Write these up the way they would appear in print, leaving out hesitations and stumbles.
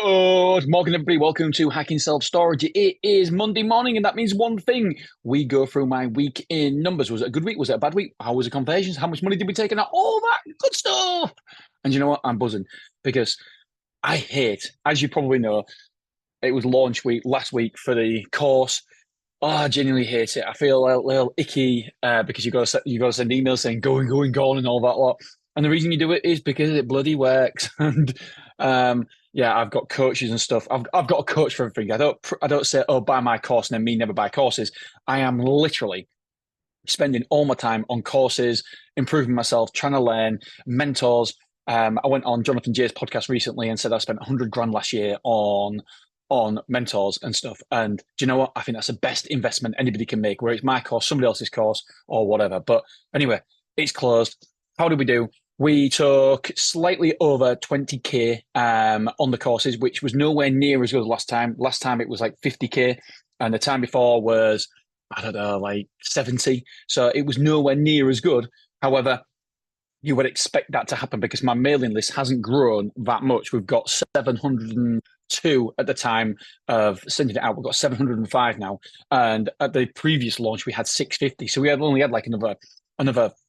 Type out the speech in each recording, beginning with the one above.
Good morning, everybody. Welcome to Hacking Self Storage. It is Monday morning, and that means one thing. We go through my week in numbers. Was it a good week? Was it a bad week? How was the conversions? How much money did we take out? All that good stuff. And you know what? I'm buzzing because I hate, as you probably know, it was launch week last week for the course. Oh, I genuinely hate it. I feel a little icky because you got to send emails saying going, and all that lot. And the reason you do it is because it bloody works. And yeah, I've got coaches and stuff. I've got a coach for everything. I don't say, oh, buy my course and then me never buy courses. I am literally spending all my time on courses, improving myself, trying to learn, mentors. I went on Jonathan Jay's podcast recently and said I spent 100 grand last year on mentors and stuff. And do you know what? I think that's the best investment anybody can make, where it's my course, somebody else's course, or whatever. But anyway, it's closed. How did we do? We took slightly over 20K on the courses, which was nowhere near as good as last time. Last time it was like 50K, and the time before was, I don't know, like 70. So it was nowhere near as good. However, you would expect that to happen because my mailing list hasn't grown that much. We've got 702 at the time of sending it out. We've got 705 now. And at the previous launch, we had 650. So we had only had like another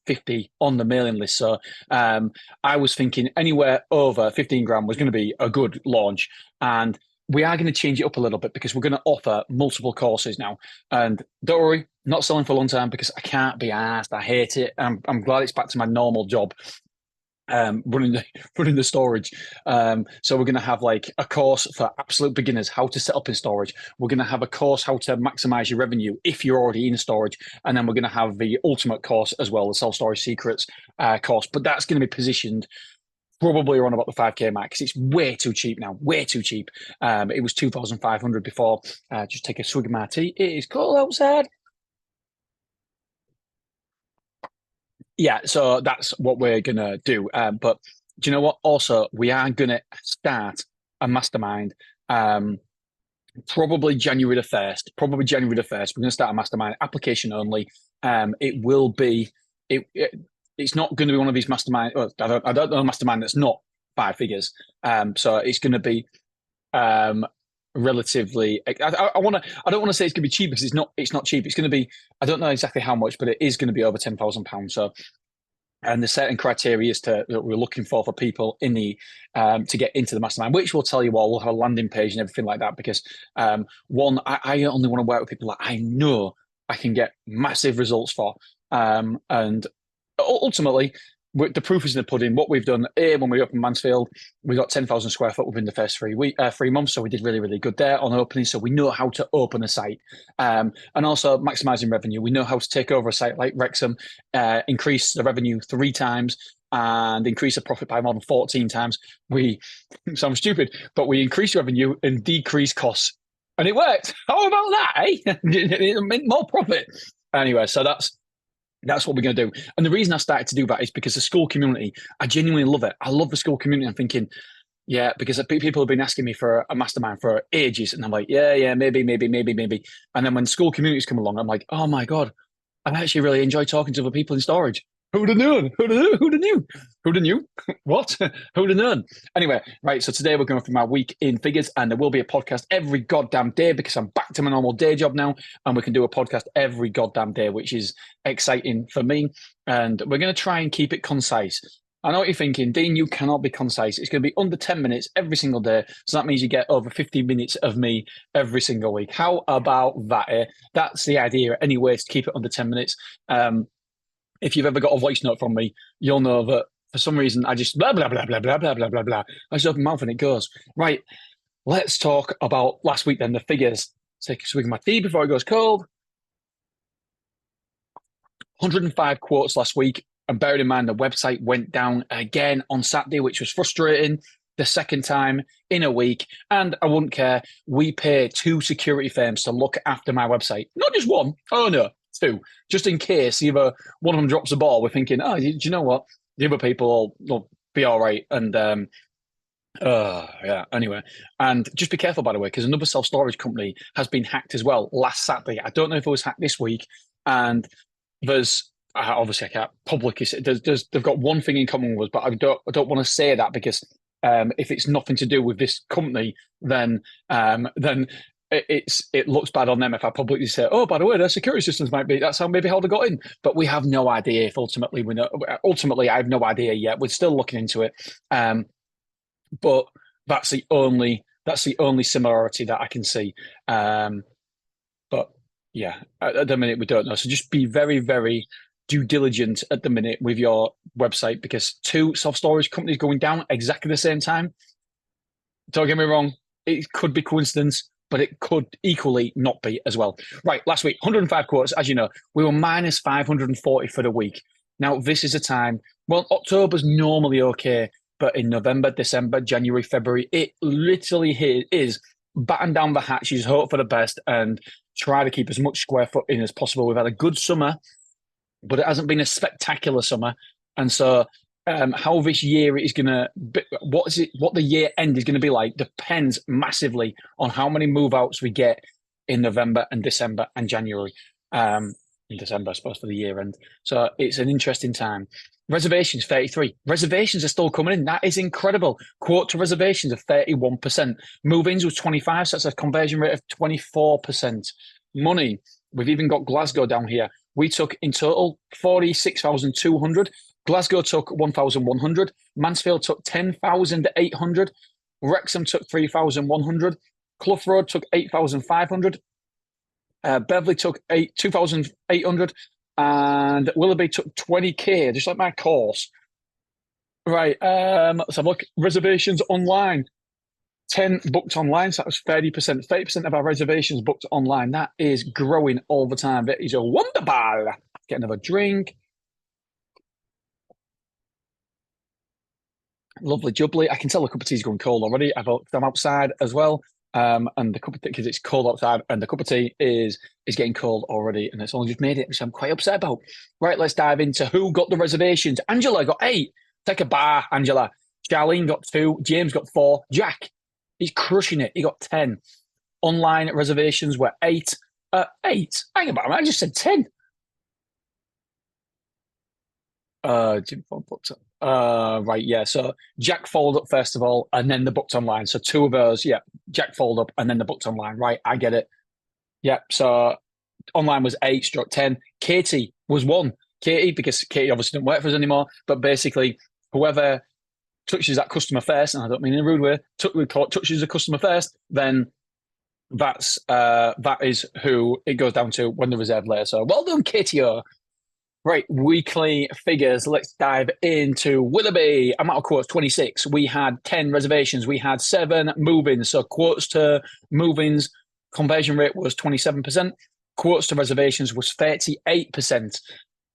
50 on the mailing list. So I was thinking anywhere over 15 grand was going to be a good launch. And we are going to change it up a little bit because we're going to offer multiple courses now. And don't worry, not selling for a long time because I can't be asked. I hate it. I'm glad it's back to my normal job, running the storage. So we're going to have like a course for absolute beginners, how to set up in storage. We're going to have a course how to maximize your revenue if you're already in storage, and then we're going to have the ultimate course as well, the self storage secrets course. But that's going to be positioned probably around about the 5K mark because it's way too cheap now, way too cheap. It was 2,500 before. Just take a swig of my tea. It is cold outside. Yeah, so that's what we're gonna do. But do you know what? Also, we are gonna start a mastermind. Probably January the 1st. Probably January the 1st. We're gonna start a mastermind application only. It will be it's not going to be one of these mastermind. Well, I don't know a mastermind that's not 5 figures. So it's going to be relatively. I want to. I don't want to say it's going to be cheap because it's not. It's not cheap. It's going to be. I don't know exactly how much, but it is going to be over £10,000. So. And the certain criteria is that we're looking for people in the to get into the mastermind, which we'll tell you all. We'll have a landing page and everything like that because one, I only want to work with people that I know I can get massive results for, and ultimately, the proof is in the pudding. What we've done here when we opened Mansfield, we got 10,000 square foot within the first 3 months. So we did really, really good there on opening. So we know how to open a site, and also maximizing revenue. We know how to take over a site like Wrexham, increase the revenue 3 times and increase the profit by more than 14 times. We sound stupid, but we increase revenue and decrease costs. And it worked. How about that, eh? It meant more profit. Anyway, so that's what we're going to do. And the reason I started to do that is because the school community, I genuinely love it. I love the school community. I'm thinking, yeah, because people have been asking me for a mastermind for ages. And I'm like, yeah, maybe. And then when school communities come along, I'm like, oh my God, I actually really enjoy talking to other people in storage. Who'd have known? Who'd have knew? Who'd have knew? What? Who'd have known? Anyway, right. So today we're going through my week in figures, and there will be a podcast every goddamn day because I'm back to my normal day job now, and we can do a podcast every goddamn day, which is exciting for me. And we're going to try and keep it concise. I know what you're thinking, Dean, you cannot be concise. It's going to be under 10 minutes every single day. So that means you get over 15 minutes of me every single week. How about that? That's the idea anyway, to keep it under 10 minutes. If you've ever got a voice note from me, you'll know that for some reason I just blah, blah, blah, blah, blah, blah, blah, blah, blah. I just open my mouth and it goes. Right, let's talk about last week then, the figures. Take a swig of my tea before it goes cold. 105 quotes last week. And bearing in mind, the website went down again on Saturday, which was frustrating. The second time in a week. And I wouldn't care. We pay 2 security firms to look after my website. Not just one. Oh, no. 2. Just in case either one of them drops a ball, we're thinking, oh, do you know what? The other people will be all right. And yeah, anyway. And just be careful, by the way, because another self-storage company has been hacked as well last Saturday. I don't know if it was hacked this week. And there's obviously I can't publicly say they've got one thing in common with us, but I don't want to say that because If it's nothing to do with this company, then it looks bad on them if I publicly say, oh, by the way, their security systems might be that's how maybe how they got in. But we have no idea if ultimately we know. Ultimately, I have no idea yet. We're still looking into it. But that's the only similarity that I can see. But yeah, at the minute we don't know. So just be very, very due diligent at the minute with your website, because two self-storage companies going down exactly the same time. Don't get me wrong, it could be coincidence, but it could equally not be as well. Right, last week, 105 quotes. As you know, we were minus 540 for the week. Now, this is a time, well, October's normally okay, but in November, December, January, February, it literally is batten down the hatches, hope for the best, and try to keep as much square foot in as possible. We've had a good summer, but it hasn't been a spectacular summer. And so how this year is going to, what the year end is going to be like depends massively on how many move outs we get in November and December and January. In December, I suppose, for the year end. So it's an interesting time. Reservations, 33. Reservations are still coming in. That is incredible. Quote to reservations of 31%. Move-ins was 25, so that's a conversion rate of 24%. Money, we've even got Glasgow down here. We took in total 46,200. Glasgow took 1,100. Mansfield took 10,800. Wrexham took 3,100. Clough Road took 8,500. Beverley took 2,800. And Willoughby took 20K, just like my course. Right, let's have a look. Reservations online. 10 booked online, so that was 30%. 30% of our reservations booked online. That is growing all the time. That is a wonderful. Get another drink. Lovely jubbly. I can tell the cup of tea is going cold already. I'm outside as well. And the cup of tea, because it's cold outside, and the cup of tea is getting cold already, and it's only just made it, which I'm quite upset about. Right, let's dive into who got the reservations. Angela got 8. Take a bar, Angela. Charlene got 2. James got 4. Jack, he's crushing it. He got 10. Online reservations were 8. 8. Hang about, I just said 10. Jim booked up. Right, yeah. So Jack followed up first of all, and then the booked online. So 2 of those, yeah. Jack followed up, and then the booked online. Right, I get it. Yeah. So online was 8 stroke 10. Katie was 1. Katie, because Katie obviously didn't work for us anymore. But basically, whoever touches that customer first, and I don't mean in a rude way, touches the customer first, then that is who it goes down to when they reserve later. So well done, Katie O. Right, weekly figures. Let's dive into Willoughby. Amount of quotes, 26. We had 10 reservations. We had 7 move-ins. So quotes to move-ins, conversion rate was 27%. Quotes to reservations was 38%.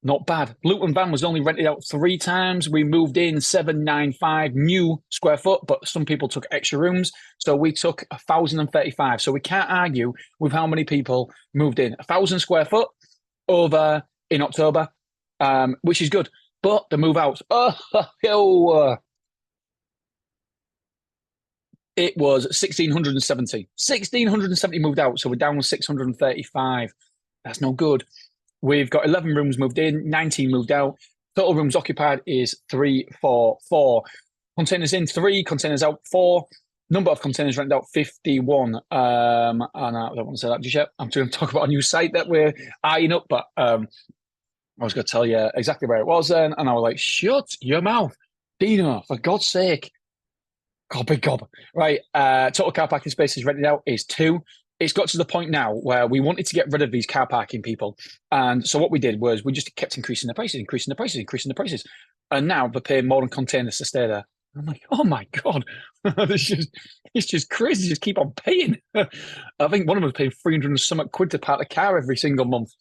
Not bad. Luton Van was only rented out 3 times. We moved in 795 new square foot, but some people took extra rooms. So we took 1,035. So we can't argue with how many people moved in. 1,000 square foot over in October. Which is good, but the move outs. It was 1,670. 1,670 moved out, so we're down 635. That's no good. We've got 11 rooms moved in, 19 moved out. Total rooms occupied is 344. Containers in 3, containers out 4. Number of containers rented out 51. And I don't want to say that just yet. I'm going to talk about a new site that we're eyeing up, but I was going to tell you exactly where it was then, and I was like, shut your mouth, Dino, for God's sake. God, big gob. Right, total car parking spaces rented out is 2. It's got to the point now where we wanted to get rid of these car parking people. And so what we did was we just kept increasing the prices. And now they're paying more than containers to stay there. I'm like, oh my God, it's just crazy. Just keep on paying. I think one of them was paying 300 and some quid to park the car every single month.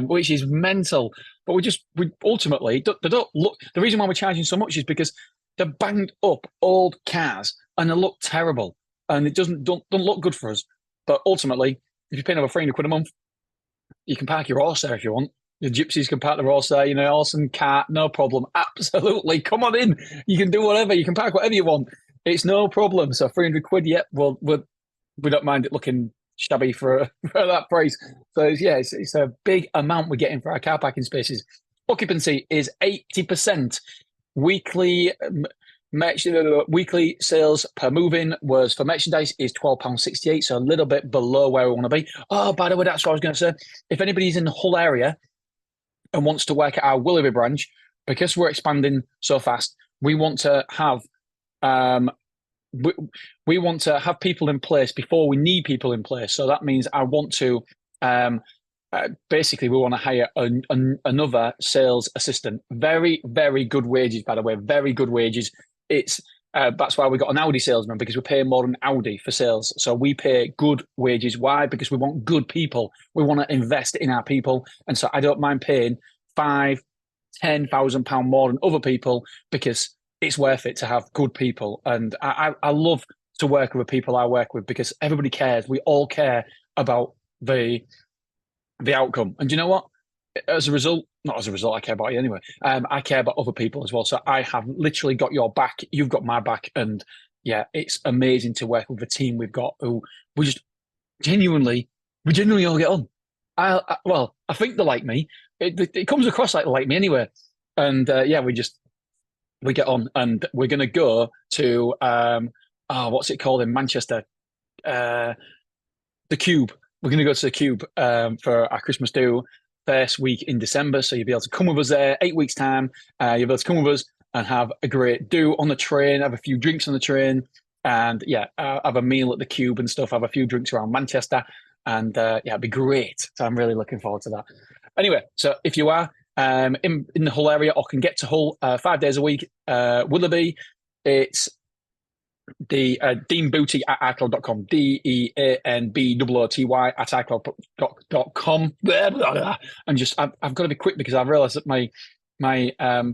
Which is mental. But we ultimately they don't look. The reason why we're charging so much is because they're banged up old cars and they look terrible, and it don't look good for us. But ultimately, if you're paying over 300 quid a month, you can park your horse there if you want. The gypsies can park their horse there, horse and cart, no problem. Absolutely, come on in. You can do whatever. You can park whatever you want. It's no problem. So 300 quid, yeah. Well, we don't mind it looking shabby for that price. So it's a big amount we're getting for our car parking spaces. Occupancy is 80%. Weekly weekly sales per move-in was for merchandise is £12.68, so a little bit below where we want to be. Oh, by the way, that's what I was going to say. If anybody's in the Hull area and wants to work at our Willoughby branch, because we're expanding so fast, we want to have we want to have people in place before we need people in place. So that means I want to basically we want to hire another sales assistant. Very, very good wages, by the way. Very good wages. It's that's why we got an Audi salesman, because we pay more than Audi for sales. So we pay good wages. Why? Because we want good people. We want to invest in our people, and so I don't mind paying £5,000-10,000 more than other people, because it's worth it to have good people. And I love to work with the people I work with, because everybody cares. We all care about the outcome. And you know what? As a result, not as a result, I care about you anyway. I care about other people as well. So I have literally got your back. You've got my back. And yeah, it's amazing to work with the team we've got, who we just genuinely all get on. Well, I think they like me. It comes across like me anyway. And yeah, we get on, and we're going to go to, what's it called in Manchester? The Cube. We're going to go to the Cube for our Christmas do first week in December. So you'll be able to come with us there, 8 weeks' time. You'll be able to come with us and have a great do on the train, have a few drinks on the train, and yeah, have a meal at the Cube and stuff, have a few drinks around Manchester. And yeah, it'd be great. So I'm really looking forward to that. Anyway, so if you are in the Hull area or can get to Hull 5 days a week, Willoughby, it's the Dean Booty at iCloud.com, DEANBOOTY at iCloud.com. And just, I've got to be quick, because I've realized that my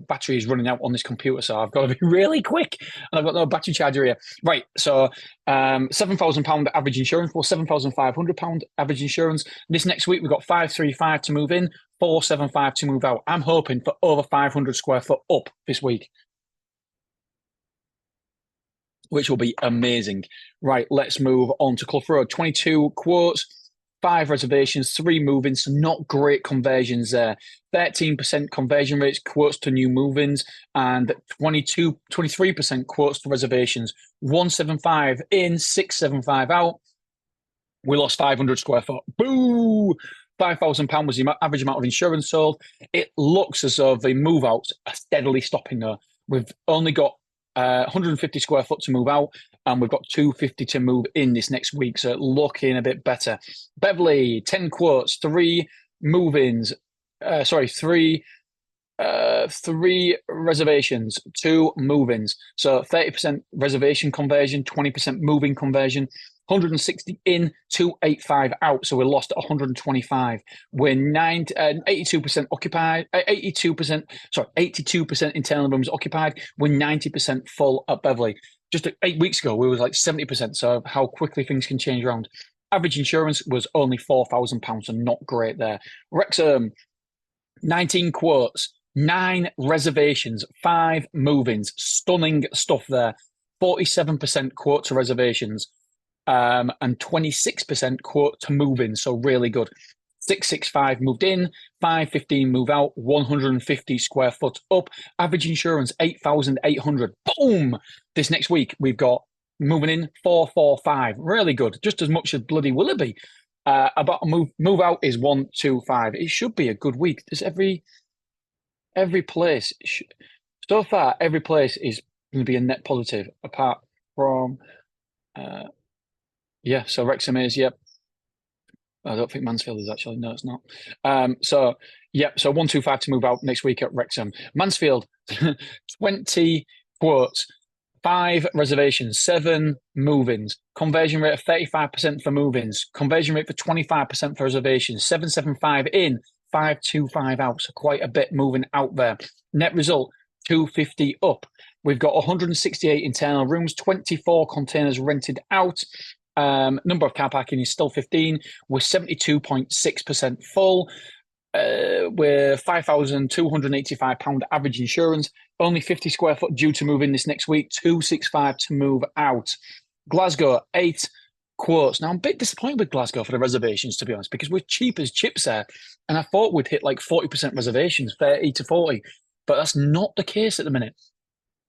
battery is running out on this computer, so I've got to be really quick, and I've got no battery charger here. Right, so £7,000 average insurance, or £7,500 average insurance. This next week we've got 535 to move in, 475 to move out. I'm hoping for over 500 square foot up this week, which will be amazing. Right, let's move on to Clough Road. 22 quotes, 5 reservations, 3 move-ins. So not great conversions there. 13% conversion rates, quotes to new move-ins, and 23% quotes to reservations. 175 in, 675 out. We lost 500 square foot. Boo! £5,000 was the average amount of insurance sold. It looks as though the move-outs are steadily stopping though. We've only got 150 square foot to move out, and we've got 250 to move in this next week, so looking a bit better. Beverly, 10 quotes, 3 move-ins, 3 reservations, 2 move-ins. So 30% reservation conversion, 20% move-in conversion. 160 in, 285 out. So we lost 125. We're 82% occupied, 82% internal rooms occupied. We're 90% full at Beverly. Just 8 weeks ago, we were like 70%. So how quickly things can change around. Average insurance was only £4,000, so not great there. Wrexham, 19 quotes, 9 reservations, 5 move-ins. Stunning stuff there. 47% quote to reservations. And 26% quote to move in, so really good. 665 moved in, 515 move out, 150 square foot up. Average insurance 8,800. Boom! This next week we've got moving in 445. Really good, just as much as bloody Willoughby. About a move out is 125. It should be a good week. Does every place so far? Every place is going to be a net positive, apart from. Yeah, so Wrexham is, yep. I don't think Mansfield is actually. No, it's not. So 125 to move out next week at Wrexham. Mansfield, 20 quotes, 5 reservations, 7 move-ins. Conversion rate of 35% for move-ins. Conversion rate for 25% for reservations. 775 in, 525 out. So quite a bit moving out there. Net result, 250 up. We've got 168 internal rooms, 24 containers rented out. Number of car parking is still 15. We're 72.6% full. We're £5,285 average insurance. Only 50 square foot due to move in this next week. 265 to move out. Glasgow, 8 quotes. Now I'm a bit disappointed with Glasgow for the reservations, to be honest, because we're cheap as chips there, and I thought we'd hit like 40% reservations, 30 to 40, but that's not the case at the minute.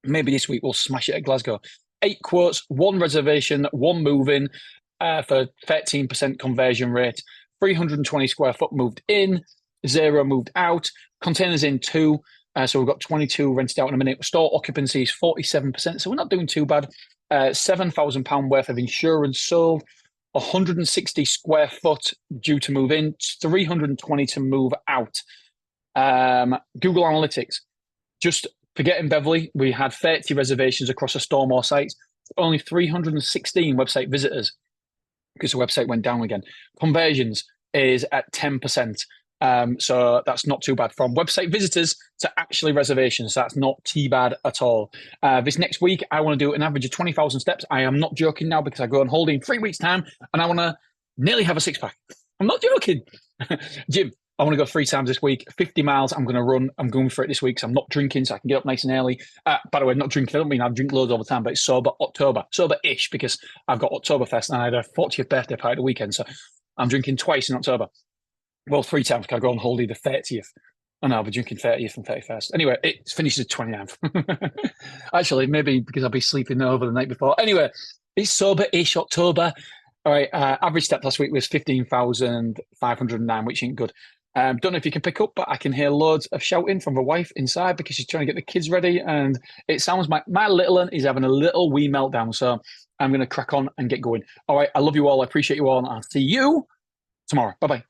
Maybe this week we'll smash it at Glasgow. 8 quotes, 1 reservation, 1 move-in for 13% conversion rate. 320 square foot moved in, 0 moved out. Containers in 2. So we've got 22 rented out in a minute. Store occupancy is 47%, so we're not doing too bad. £7,000 worth of insurance sold. 160 square foot due to move in, 320 to move out. Google Analytics, just forgetting Beverly, we had 30 reservations across the Stormore sites, only 316 website visitors because the website went down again. Conversions is at 10%. So that's not too bad. From website visitors to actually reservations, that's not too bad at all. This next week, I want to do an average of 20,000 steps. I am not joking now because I go on holiday in 3 weeks' time and I want to nearly have a 6-pack. I'm not joking. Jim, I want to go 3 times this week. 50 miles I'm going to run. I'm going for it this week, so I'm not drinking, so I can get up nice and early. By the way, not drinking. I don't mean I drink loads all the time, but it's sober October. Sober-ish, because I've got Oktoberfest and I had a 40th birthday party the weekend, so I'm drinking twice in October. Well, 3 times because I go on holiday the 30th. Oh no, I'll be drinking 30th and 31st. Anyway, it finishes the 29th. Actually, maybe because I'll be sleeping over the night before. Anyway, it's sober-ish October. All right, average step last week was 15,509, which ain't good. Don't know if you can pick up, but I can hear loads of shouting from the wife inside because she's trying to get the kids ready. And it sounds like my little one is having a little wee meltdown. So I'm going to crack on and get going. All right, I love you all. I appreciate you all. And I'll see you tomorrow. Bye-bye.